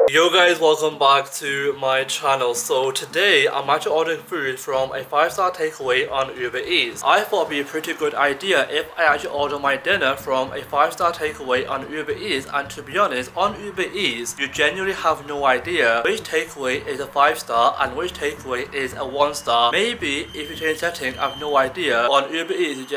Yo guys, welcome back to my channel. So today I'm actually ordering food from a 5-star takeaway on Uber Eats. I thought it'd be a pretty good idea if I actually order my dinner from a 5-star takeaway on Uber Eats, and to be honest, on Uber Eats you genuinely have no idea which takeaway is a 5-star and which takeaway is a 1-star. Maybe if you change setting, I have no idea. On Uber Eats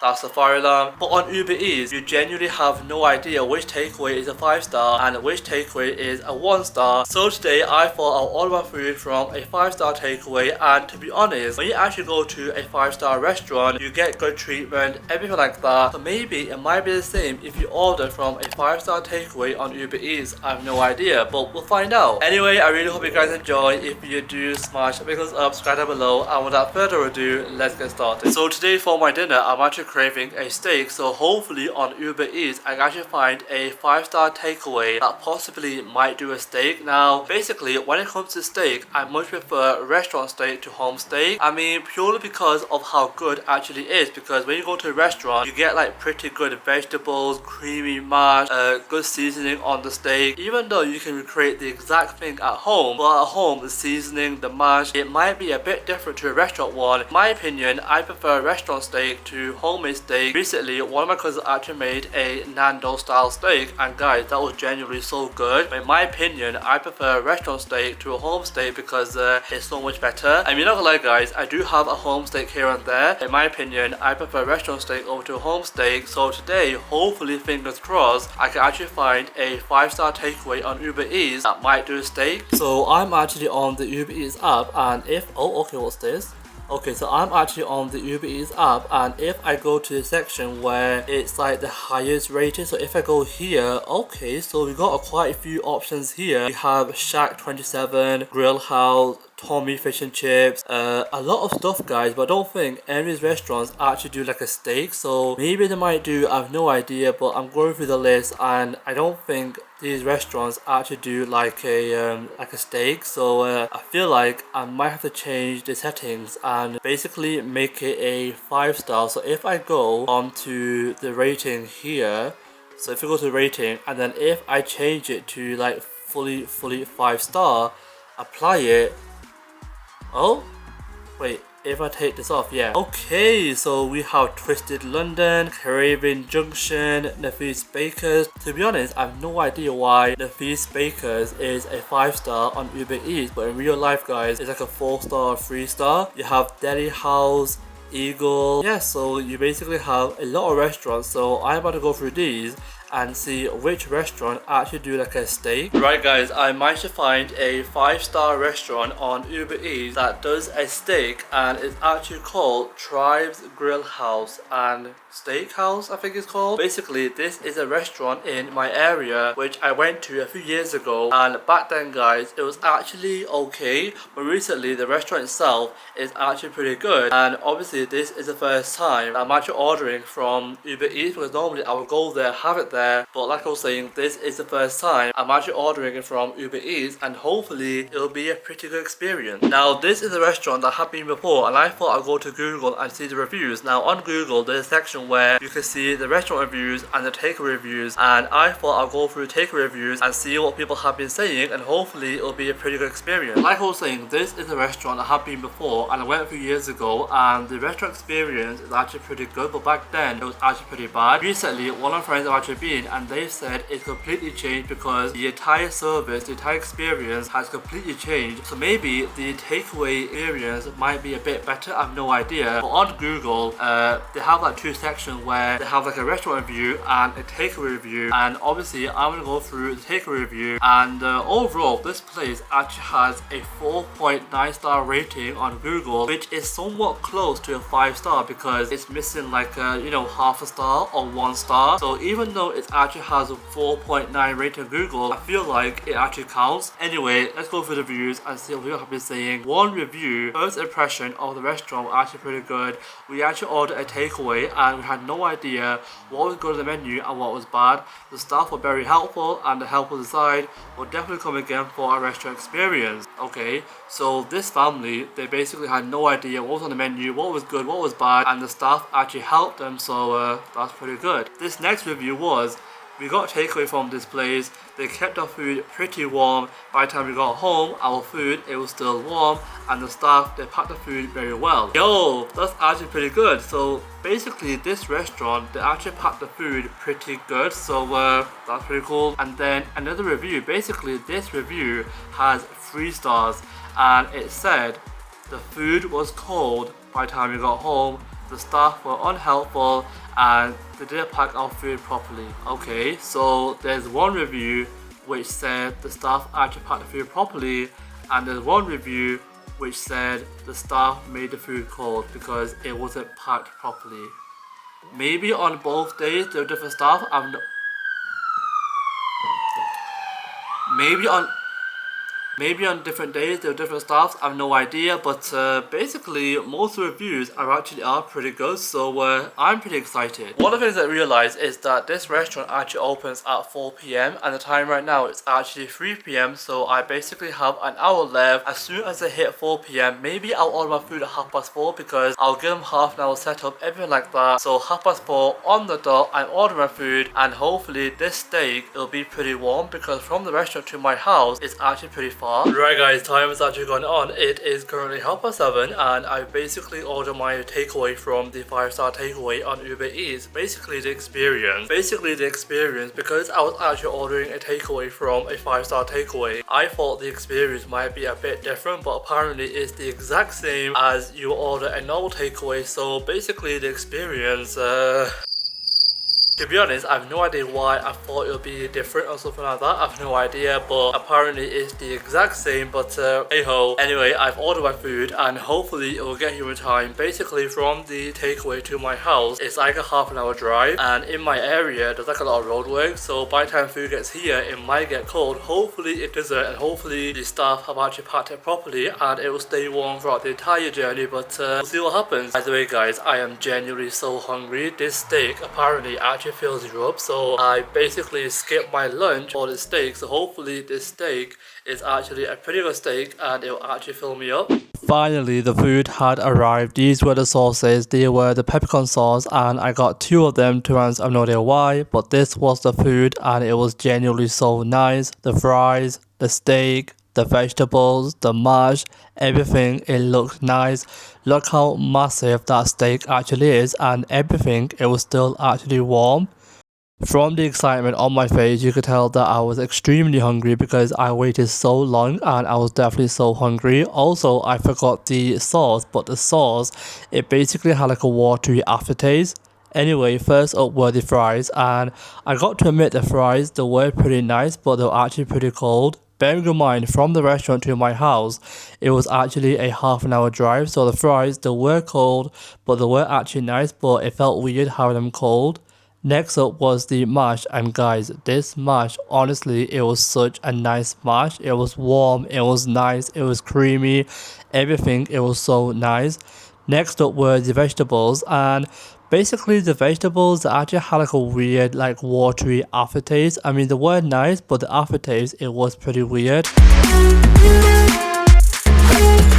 that's the fire alarm. But on Uber Eats, you genuinely have no idea which takeaway is a 5-star and which takeaway is a 1-star. So today I thought I'll order my food from a 5-star takeaway, and to be honest, when you actually go to a 5-star restaurant, you get good treatment, everything like that. So maybe it might be the same if you order from a 5-star takeaway on Uber Eats. I have no idea, but we'll find out. Anyway, I really hope you guys enjoy. If you do, smash a big thumbs up, subscribe down below, and without further ado, let's get started. So today for my dinner, I'm actually craving a steak, so hopefully on Uber Eats I can actually find a 5-star takeaway that possibly might do a steak. Now basically when it comes to steak, I much prefer restaurant steak to home steak. I mean purely because of how good it actually is, because when you go to a restaurant you get like pretty good vegetables, creamy mash, good seasoning on the steak, even though you can recreate the exact thing at home. But at home the seasoning, the mash, it might be a bit different to a restaurant one. In my opinion, I prefer restaurant steak to homemade steak. Recently, one of my cousins actually made a Nando style steak, and guys, that was genuinely so good. But in my opinion, I prefer restaurant steak to a home steak because it's so much better. And you're not gonna lie guys, I do have a home steak here and there. In my opinion, I prefer restaurant steak over to a home steak. So today, hopefully fingers crossed, I can actually find a 5-star takeaway on Uber Eats that might do a steak. So I'm actually on the Uber Eats app, and if, oh okay, what's this? Okay, so I'm actually on the Uber Eats app, and if I go to the section where it's like the highest rated, so if I go here, okay, so we got quite a few options here. We have Shack 27, Grill House, Tommy Fish and Chips, a lot of stuff guys, but I don't think any of these restaurants actually do like a steak. So maybe they might do, I have no idea, but I'm going through the list and I don't think these restaurants actually do like a steak. So I feel like I might have to change the settings and basically make it a 5-star. So if I go onto the rating here, so if you go to the rating and then if I change it to like fully 5-star, apply it. Oh, wait, if I take this off, yeah. Okay, so we have Twisted London, Caribbean Junction, Nafis Bakers. To be honest, I have no idea why Nafis Bakers is a 5-star on Uber Eats, but in real life, guys, it's like a 4-star, 3-star. You have Deli House, Eagle. Yeah, so you basically have a lot of restaurants. So I'm about to go through these and see which restaurant actually do like a steak. Right guys, I managed to find a 5-star restaurant on Uber Eats that does a steak, and it's actually called Tribes Grill House and Steakhouse, I think it's called. Basically this is a restaurant in my area which I went to a few years ago, and back then guys it was actually okay, but recently the restaurant itself is actually pretty good. And obviously this is the first time I'm actually ordering from Uber Eats, because normally I would go there, have it there, but like I was saying, this is the first time I'm actually ordering it from Uber Eats, and hopefully it'll be a pretty good experience. Now this is a restaurant that I have been before, and I thought I'd go to Google and see the reviews. Now on Google there's a section where you can see the restaurant reviews and the takeaway reviews, and I thought I'll go through takeaway reviews and see what people have been saying, and hopefully it'll be a pretty good experience. Like I was saying, this is a restaurant I have been before, and I went a few years ago, and the restaurant experience is actually pretty good, but back then it was actually pretty bad. Recently one of my friends have actually been, and they've said it's completely changed because the entire service, the entire experience has completely changed. So maybe the takeaway experience might be a bit better, I have no idea. But on Google they have like two sections where they have like a restaurant review and a takeaway review, and obviously I'm gonna go through the takeaway review. And overall this place actually has a 4.9-star rating on Google, which is somewhat close to a 5-star because it's missing like you know, half a star or 1 star. So even though it actually has a 4.9 rating on Google, I feel like it actually counts. Anyway, let's go through the reviews and see what people have been saying. One review, first impression of the restaurant was actually pretty good. We actually ordered a takeaway and we had no idea what was good on the menu and what was bad. The staff were very helpful, and the help was aside, will definitely come again for our restaurant experience. Okay, so this family, they basically had no idea what was on the menu, what was good, what was bad, and the staff actually helped them, so that's pretty good. This next review was We got takeaway from this place. They kept our food pretty warm. By the time we got home, our food, it was still warm, and the staff, they packed the food very well. Yo, that's actually pretty good. So basically this restaurant, they actually packed the food pretty good, so that's pretty cool. And then another review, basically this review has 3 stars, and it said the food was cold by the time we got home, the staff were unhelpful, and they didn't pack our food properly. Okay, so there's one review which said the staff actually packed the food properly, and there's one review which said the staff made the food cold because it wasn't packed properly. Maybe on both days there were different staff. Maybe on different days there were different staffs, I have no idea, but basically most reviews are pretty good, so I'm pretty excited. One of the things I realized is that this restaurant actually opens at 4 p.m. and the time right now is actually 3 p.m. so I basically have an hour left. As soon as I hit 4 p.m. maybe I'll order my food at 4:30 because I'll give them half an hour setup, everything like that. So 4:30 on the dot, I'm ordering my food, and hopefully this steak will be pretty warm because from the restaurant to my house it's actually pretty far. Right guys, time is actually going on. It is currently 7:30 and I basically ordered my takeaway from the 5-star takeaway on Uber Eats. Basically the experience, because I was actually ordering a takeaway from a 5-star takeaway, I thought the experience might be a bit different, but apparently it's the exact same as you order a normal takeaway. So basically the experience, to be honest, I have no idea why I thought it would be different or something like that. I have no idea, but apparently it's the exact same, but hey ho. Anyway, I've ordered my food and hopefully it will get here in time. Basically from the takeaway to my house, it's like a half an hour drive, and in my area there's like a lot of road work, so by the time food gets here it might get cold. Hopefully it doesn't, and hopefully the staff have actually packed it properly and it will stay warm throughout the entire journey, but we'll see what happens. By the way guys, I am genuinely so hungry. This steak apparently actually fills you up, so I basically skipped my lunch for the steak, so hopefully this steak is actually a pretty good steak and it will actually fill me up. Finally the food had arrived. These were the sauces. They were the peppercorn sauce and I got 2 of them. To be honest, I have no idea why, but this was the food and it was genuinely so nice. The fries, the steak, the vegetables, the mash, everything, it looked nice. Look how massive that steak actually is, and everything, it was still actually warm. From the excitement on my face, you could tell that I was extremely hungry because I waited so long and I was definitely so hungry. Also, I forgot the sauce, but the sauce, it basically had like a watery aftertaste. Anyway, first up were the fries, and I got to admit the fries, they were pretty nice, but they were actually pretty cold. Bearing in mind, from the restaurant to my house, it was actually a half an hour drive, so the fries, they were cold, but they were actually nice, but it felt weird having them cold. Next up was the mash, and guys, this mash, honestly, it was such a nice mash. It was warm, it was nice, it was creamy, everything, it was so nice. Next up were the vegetables, and basically the vegetables actually had like a weird, like watery aftertaste. I mean, they were nice, but the aftertaste, it was pretty weird.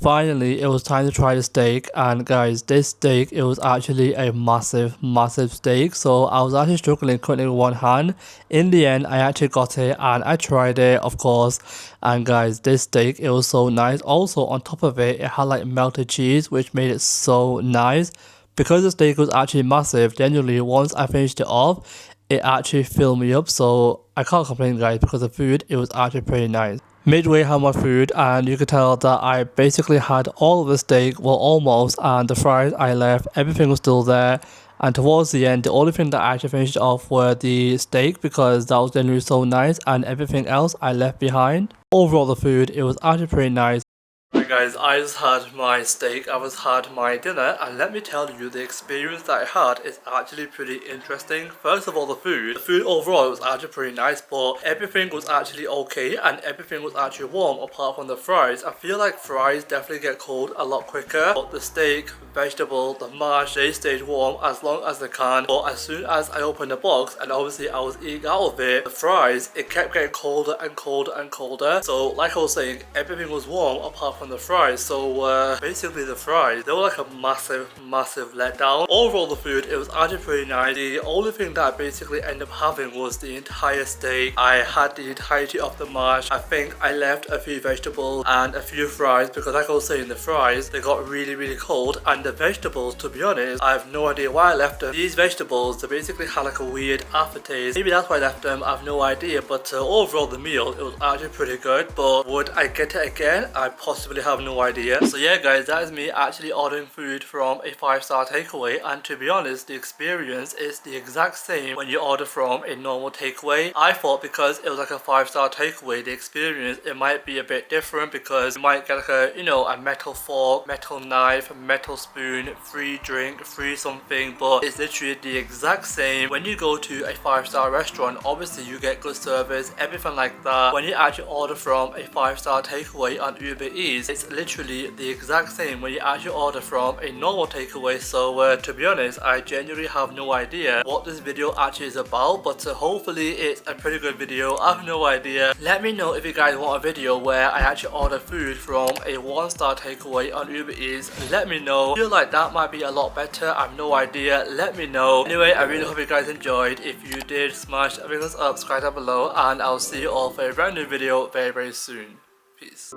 Finally, it was time to try the steak, and guys, this steak, it was actually a massive steak, so I was actually struggling cutting it with one hand. In the end, I actually got it and I tried it, of course, and guys, this steak, it was so nice. Also, on top of it, it had like melted cheese, which made it so nice. Because the steak was actually massive, genuinely, once I finished it off, it actually filled me up, so I can't complain guys, because the food, it was actually pretty nice. Midway had my food, and you could tell that I basically had all of the steak, well almost, and the fries I left, everything was still there. And towards the end, the only thing that I actually finished off were the steak, because that was generally so nice, and everything else I left behind. Overall the food, it was actually pretty nice. Right guys, I just had my steak, I just had my dinner, and let me tell you, the experience that I had is actually pretty interesting. First of all, the food overall was actually pretty nice, but everything was actually okay and everything was actually warm apart from the fries. I feel like fries definitely get cold a lot quicker, but the steak, vegetable, the mash, they stayed warm as long as they can. But as soon as I opened the box, and obviously I was eating out of it, the fries, it kept getting colder and colder and colder. So like I was saying, everything was warm apart from the fries. So basically the fries, they were like a massive letdown. Overall the food, it was actually pretty nice. The only thing that I basically ended up having was the entire steak. I had the entirety of the mash. I think I left a few vegetables and a few fries because like I was saying, the fries, they got really cold, and the vegetables, to be honest, I have no idea why I left them. These vegetables, they basically had like a weird aftertaste. Maybe that's why I left them, I have no idea. But overall the meal, it was actually pretty good. But would I get it again? I possibly have no idea. So yeah guys, that is me actually ordering food from a 5-star takeaway, and to be honest, the experience is the exact same when you order from a normal takeaway. I thought because it was like a 5-star takeaway, the experience, it might be a bit different because you might get like a, you know, a metal fork, metal knife, metal spoon, free drink, free something, but it's literally the exact same. When you go to a 5-star restaurant, obviously you get good service, everything like that. When you actually order from a 5-star takeaway on Uber Eats, it's literally the exact same when you actually order from a normal takeaway. So to be honest, I genuinely have no idea what this video actually is about, but hopefully it's a pretty good video. I have no idea. Let me know if you guys want a video where I actually order food from a 1-star takeaway on Uber Eats. Let me know. I feel like that might be a lot better. I have no idea. Let me know. Anyway, I really hope you guys enjoyed. If you did, smash a thumbs up, subscribe down below, and I'll see you all for a brand new video very soon. Peace.